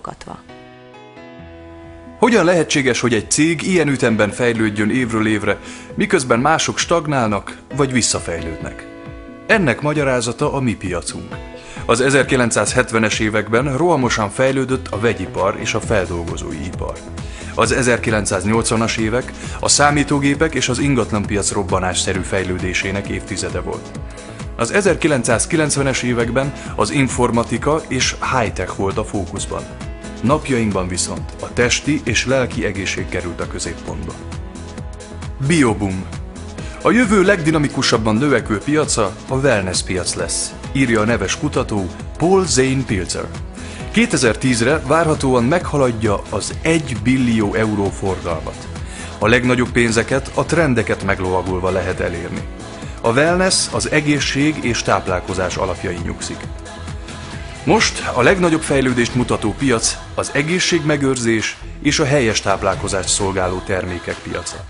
hallgatva. Hogyan lehetséges, hogy egy cég ilyen ütemben fejlődjön évről évre, miközben mások stagnálnak vagy visszafejlődnek? Ennek magyarázata a mi piacunk. Az 1970-es években rohamosan fejlődött a vegyipar és a feldolgozói ipar. Az 1980-as évek a számítógépek és az ingatlanpiac robbanásszerű fejlődésének évtizede volt. Az 1990-es években az informatika és high-tech volt a fókuszban. Napjainkban viszont a testi és lelki egészség került a középpontba. Bioboom. A jövő legdinamikusabban növekvő piaca a wellness piac lesz, írja a neves kutató Paul Zane Pilzer. 2010-re várhatóan meghaladja az 1 billió euró forgalmat. A legnagyobb pénzeket a trendeket meglovagolva lehet elérni. A wellness az egészség és táplálkozás alapjain nyugszik. Most a legnagyobb fejlődést mutató piac az egészségmegőrzés és a helyes táplálkozást szolgáló termékek piaca.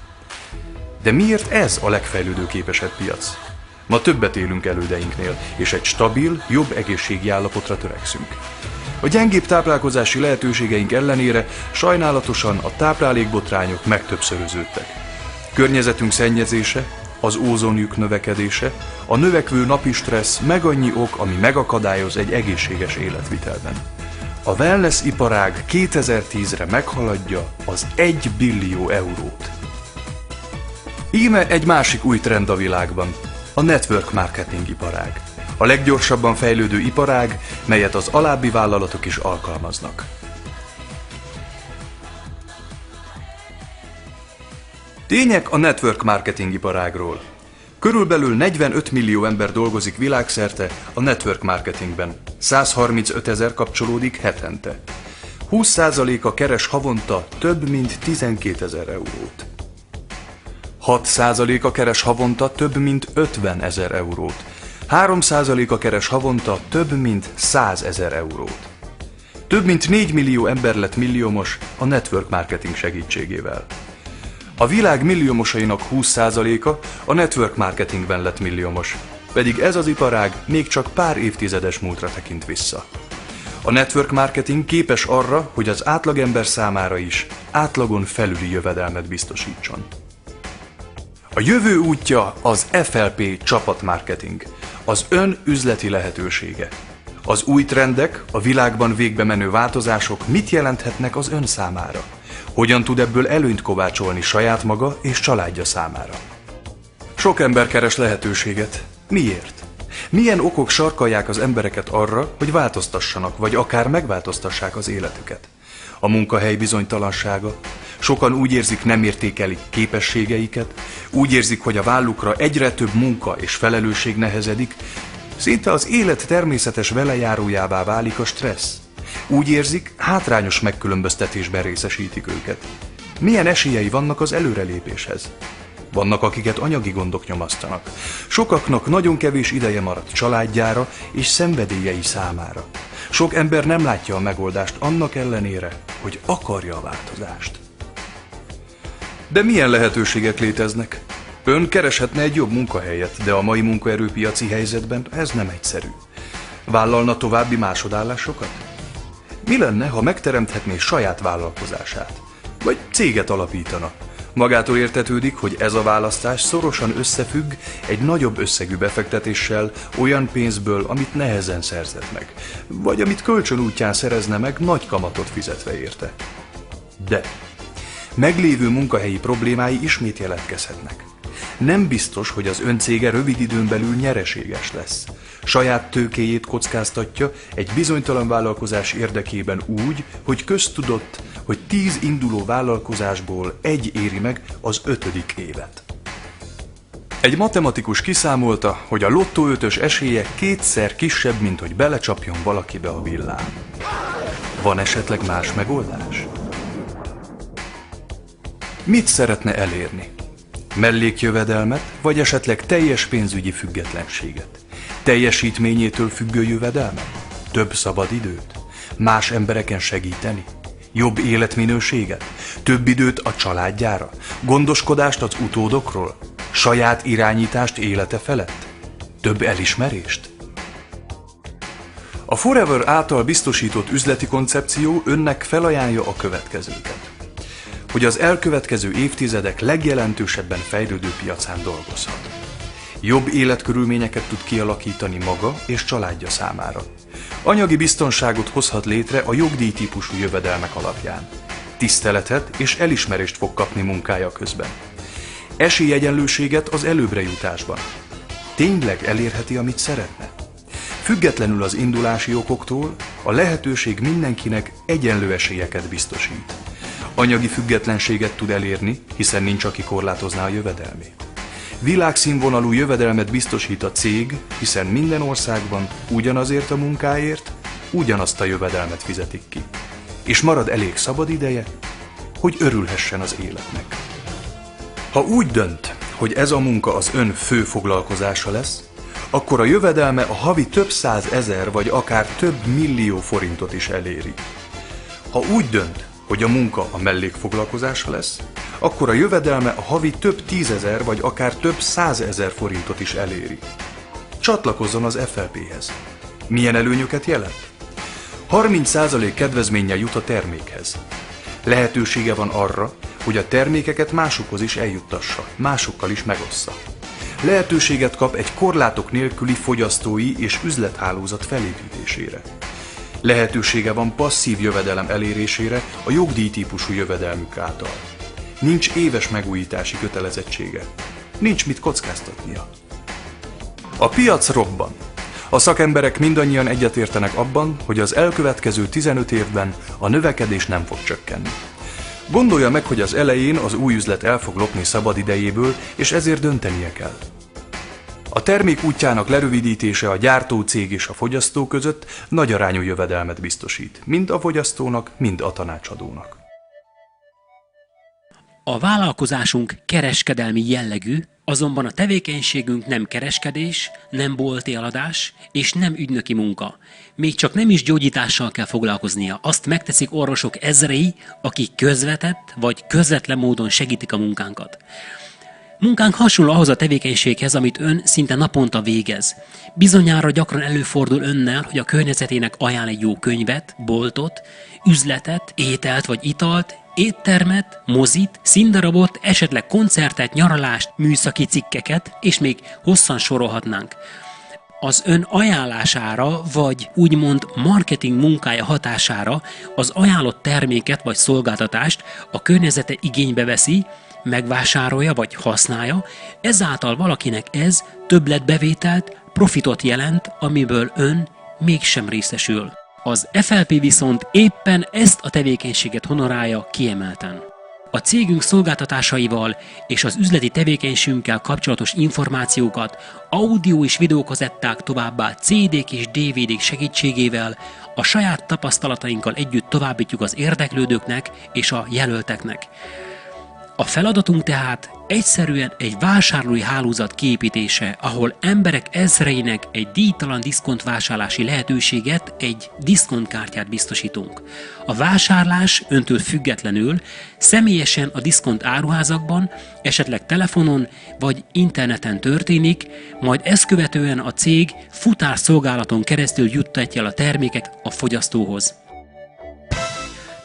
De miért ez a legfejlődőképesebb piac? Ma többet élünk elődeinknél, és egy stabil, jobb egészségi állapotra törekszünk. A gyengébb táplálkozási lehetőségeink ellenére sajnálatosan a táplálékbotrányok megtöbbszöröződtek. Környezetünk szennyezése, az ózonlyuk növekedése, a növekvő napi stressz meg annyi ok, ami megakadályoz egy egészséges életvitelben. A wellness iparág 2010-re meghaladja az 1 billió eurót. Íme egy másik új trend a világban, a network marketing iparág. A leggyorsabban fejlődő iparág, melyet az alábbi vállalatok is alkalmaznak. Tények a network marketing iparágról. Körülbelül 45 millió ember dolgozik világszerte a network marketingben, 135 000 kapcsolódik hetente. 20%-a keres havonta több mint 12 000 eurót. 6%-a keres havonta több mint 50 000 eurót. 3%-a keres havonta több mint 100 000 eurót. Több mint 4 millió ember lett milliómos a network marketing segítségével. A világ milliómosainak 20%-a a network marketingben lett milliómos, pedig ez az iparág még csak pár évtizedes múltra tekint vissza. A network marketing képes arra, hogy az átlagember számára is átlagon felüli jövedelmet biztosítson. A jövő útja az FLP csapatmarketing, az ön üzleti lehetősége. Az új trendek, a világban végbe menő változások mit jelenthetnek az ön számára? Hogyan tud ebből előnyt kovácsolni saját maga és családja számára? Sok ember keres lehetőséget. Miért? Milyen okok sarkalják az embereket arra, hogy változtassanak, vagy akár megváltoztassák az életüket? A munkahely bizonytalansága. Sokan úgy érzik, nem értékelik képességeiket, úgy érzik, hogy a vállukra egyre több munka és felelősség nehezedik, szinte az élet természetes velejárójává válik a stressz. Úgy érzik, hátrányos megkülönböztetésben részesítik őket. Milyen esélyei vannak az előrelépéshez? Vannak, akiket anyagi gondok nyomasztanak. Sokaknak nagyon kevés ideje maradt családjára és szenvedélyei számára. Sok ember nem látja a megoldást annak ellenére, hogy akarja a változást. De milyen lehetőségek léteznek? Ön kereshetne egy jobb munkahelyet, de a mai munkaerőpiaci helyzetben ez nem egyszerű. Vállalna további másodállásokat? Mi lenne, ha megteremthetné saját vállalkozását? Vagy céget alapítana? Magától értetődik, hogy ez a választás szorosan összefügg egy nagyobb összegű befektetéssel, olyan pénzből, amit nehezen szerzett meg, vagy amit kölcsön útján szerezne meg nagy kamatot fizetve érte. De meglévő munkahelyi problémái ismét jelentkezhetnek. Nem biztos, hogy az ön cége rövid időn belül nyereséges lesz. Saját tőkéjét kockáztatja egy bizonytalan vállalkozás érdekében úgy, hogy köztudott, hogy 10 induló vállalkozásból egy éri meg az 5. évet. Egy matematikus kiszámolta, hogy a lottó 5-ös esélye 2-szer kisebb, mint hogy belecsapjon valakibe a villám. Van esetleg más megoldás? Mit szeretne elérni? Mellékjövedelmet, vagy esetleg teljes pénzügyi függetlenséget? Teljesítményétől függő jövedelmet? Több szabad időt? Más embereken segíteni? Jobb életminőséget? Több időt a családjára? Gondoskodást az utódokról? Saját irányítást élete felett? Több elismerést? A Forever által biztosított üzleti koncepció önnek felajánlja a következőket. Hogy az elkövetkező évtizedek legjelentősebben fejlődő piacán dolgozhat. Jobb életkörülményeket tud kialakítani maga és családja számára. Anyagi biztonságot hozhat létre a jogdíjtípusú jövedelmek alapján. Tiszteletet és elismerést fog kapni munkája közben. Esélyegyenlőséget az előbbre jutásban. Tényleg elérheti, amit szeretne? Függetlenül az indulási okoktól, a lehetőség mindenkinek egyenlő esélyeket biztosít. Anyagi függetlenséget tud elérni, hiszen nincs, aki korlátozná a jövedelmét. Világszínvonalú jövedelmet biztosít a cég, hiszen minden országban ugyanazért a munkáért ugyanazt a jövedelmet fizetik ki. És marad elég szabad ideje, hogy örülhessen az életnek. Ha úgy dönt, hogy ez a munka az ön fő foglalkozása lesz, akkor a jövedelme a havi több százezer vagy akár több millió forintot is eléri. Ha úgy dönt, hogy a munka a mellékfoglalkozása lesz, akkor a jövedelme a havi több tízezer vagy akár több százezer forintot is eléri. Csatlakozzon az FLP-hez. Milyen előnyöket jelent? 30% kedvezménnyel jut a termékhez. Lehetősége van arra, hogy a termékeket másokhoz is eljuttassa, másokkal is megossza. Lehetőséget kap egy korlátok nélküli fogyasztói és üzlethálózat felépítésére. Lehetősége van passzív jövedelem elérésére a jogdíjtípusú jövedelmük által. Nincs éves megújítási kötelezettsége. Nincs mit kockáztatnia. A piac robban. A szakemberek mindannyian egyetértenek abban, hogy az elkövetkező 15 évben a növekedés nem fog csökkenni. Gondolja meg, hogy az elején az új üzlet el fog lopni szabadidejéből, és ezért döntenie kell. A termék útjának lerövidítése a gyártócég és a fogyasztó között nagy arányú jövedelmet biztosít, mind a fogyasztónak, mind a tanácsadónak. A vállalkozásunk kereskedelmi jellegű, azonban a tevékenységünk nem kereskedés, nem bolti eladás és nem ügynöki munka. Még csak nem is gyógyítással kell foglalkoznia. Azt megteszik orvosok ezrei, akik közvetett vagy közvetlen módon segítik a munkánkat. Munkánk hasonló ahhoz a tevékenységhez, amit ön szinte naponta végez. Bizonyára gyakran előfordul önnel, hogy a környezetének ajánl egy jó könyvet, boltot, üzletet, ételt vagy italt, éttermet, mozit, színdarabot, esetleg koncertet, nyaralást, műszaki cikkeket, és még hosszan sorolhatnánk. Az ön ajánlására, vagy úgymond marketing munkája hatására az ajánlott terméket vagy szolgáltatást a környezete igénybe veszi, megvásárolja vagy használja, ezáltal valakinek ez többletbevételt, profitot jelent, amiből ön mégsem részesül. Az FLP viszont éppen ezt a tevékenységet honorálja kiemelten. A cégünk szolgáltatásaival és az üzleti tevékenységünkkel kapcsolatos információkat audio és videókazetták, továbbá CD-k és DVD-k segítségével a saját tapasztalatainkkal együtt továbbítjuk az érdeklődőknek és a jelölteknek. A feladatunk tehát egyszerűen egy vásárlói hálózat kiépítése, ahol emberek ezreinek egy díjtalan diszkontvásárlási lehetőséget, egy diszkontkártyát biztosítunk. A vásárlás öntől függetlenül személyesen a diszkont áruházakban, esetleg telefonon vagy interneten történik, majd ezt követően a cég futárszolgálaton keresztül juttatja el a terméket a fogyasztóhoz.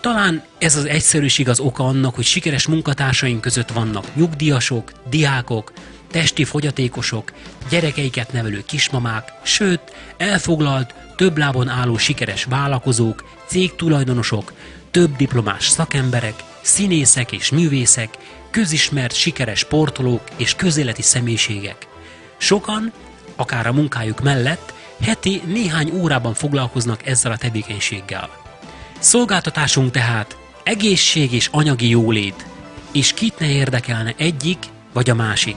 Talán ez az egyszerűség az oka annak, hogy sikeres munkatársaink között vannak nyugdíjasok, diákok, testi fogyatékosok, gyerekeiket nevelő kismamák, sőt, elfoglalt, több lábon álló sikeres vállalkozók, cégtulajdonosok, több diplomás szakemberek, színészek és művészek, közismert sikeres sportolók és közéleti személyiségek. Sokan, akár a munkájuk mellett, heti néhány órában foglalkoznak ezzel a tevékenységgel. Szolgáltatásunk tehát egészség és anyagi jólét, és kit ne érdekelne egyik vagy a másik.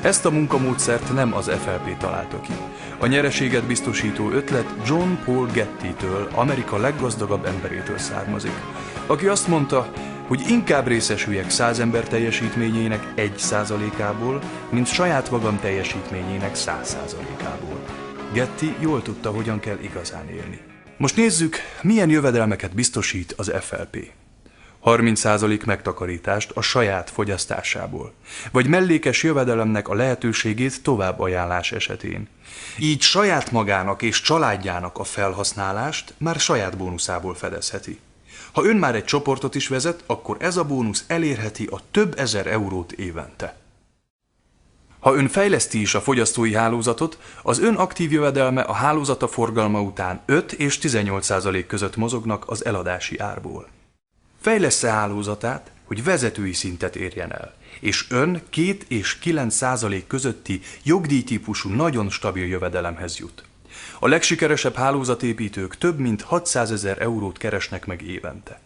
Ezt a munkamódszert nem az FLP találta ki. A nyereséget biztosító ötlet John Paul Getty-től, Amerika leggazdagabb emberétől származik, aki azt mondta, hogy inkább részesüljek 100 ember teljesítményének 1%-ából, mint saját magam teljesítményének 100%-ából. Getty jól tudta, hogyan kell igazán élni. Most nézzük, milyen jövedelmeket biztosít az FLP. 30% megtakarítást a saját fogyasztásából, vagy mellékes jövedelemnek a lehetőségét továbbajánlás esetén. Így saját magának és családjának a felhasználást már saját bónuszából fedezheti. Ha ön már egy csoportot is vezet, akkor ez a bónusz elérheti a több ezer eurót évente. Ha ön fejleszti is a fogyasztói hálózatot, az ön aktív jövedelme a hálózata forgalma után 5 és 18% között mozognak az eladási árból. Fejlessze hálózatát, hogy vezetői szintet érjen el, és ön 2 és 9% közötti jogdíjtípusú nagyon stabil jövedelemhez jut. A legsikeresebb hálózatépítők több mint 600 000 eurót keresnek meg évente.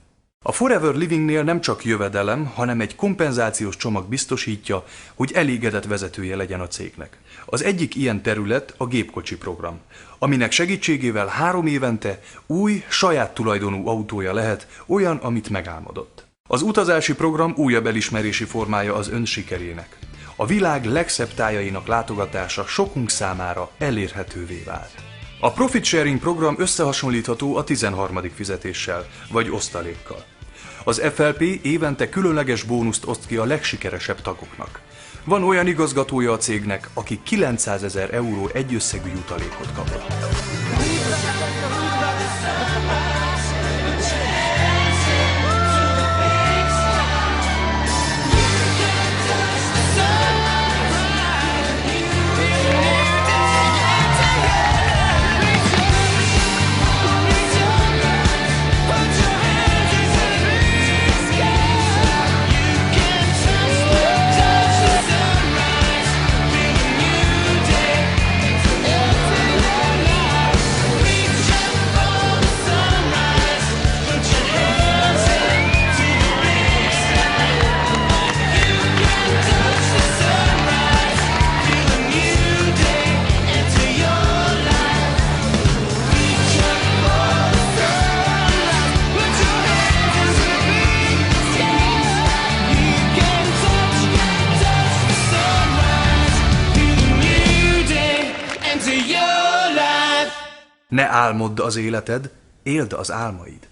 A Forever Livingnél nem csak jövedelem, hanem egy kompenzációs csomag biztosítja, hogy elégedett vezetője legyen a cégnek. Az egyik ilyen terület a gépkocsi program, aminek segítségével 3 évente új, saját tulajdonú autója lehet, olyan, amit megálmodott. Az utazási program újabb elismerési formája az ön sikerének. A világ legszebb tájainak látogatása sokunk számára elérhetővé vált. A Profit Sharing program összehasonlítható a 13. fizetéssel, vagy osztalékkal. Az FLP évente különleges bónuszt oszt ki a legsikeresebb tagoknak. Van olyan igazgatója a cégnek, aki 900 000 euró egyösszegű jutalékot kapott. Ne álmodd az életed, éld az álmaid.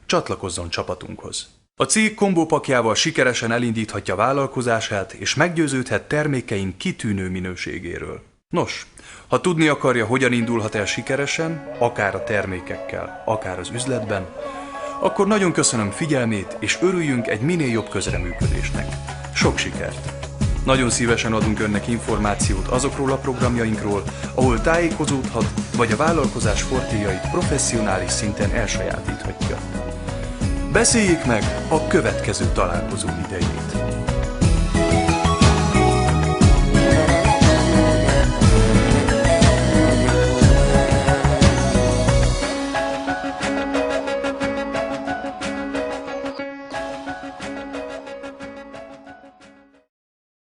Csatlakozzon csapatunkhoz. A cég kombópakjával sikeresen elindíthatja vállalkozását, és meggyőződhet termékeink kitűnő minőségéről. Nos, ha tudni akarja, hogyan indulhat el sikeresen, akár a termékekkel, akár az üzletben, akkor nagyon köszönöm figyelmét, és örüljünk egy minél jobb közreműködésnek. Sok sikert! Nagyon szívesen adunk önnek információt azokról a programjainkról, ahol tájékozódhat, vagy a vállalkozás fortéjait professzionális szinten elsajátíthatja. Beszéljék meg a következő találkozó idejét!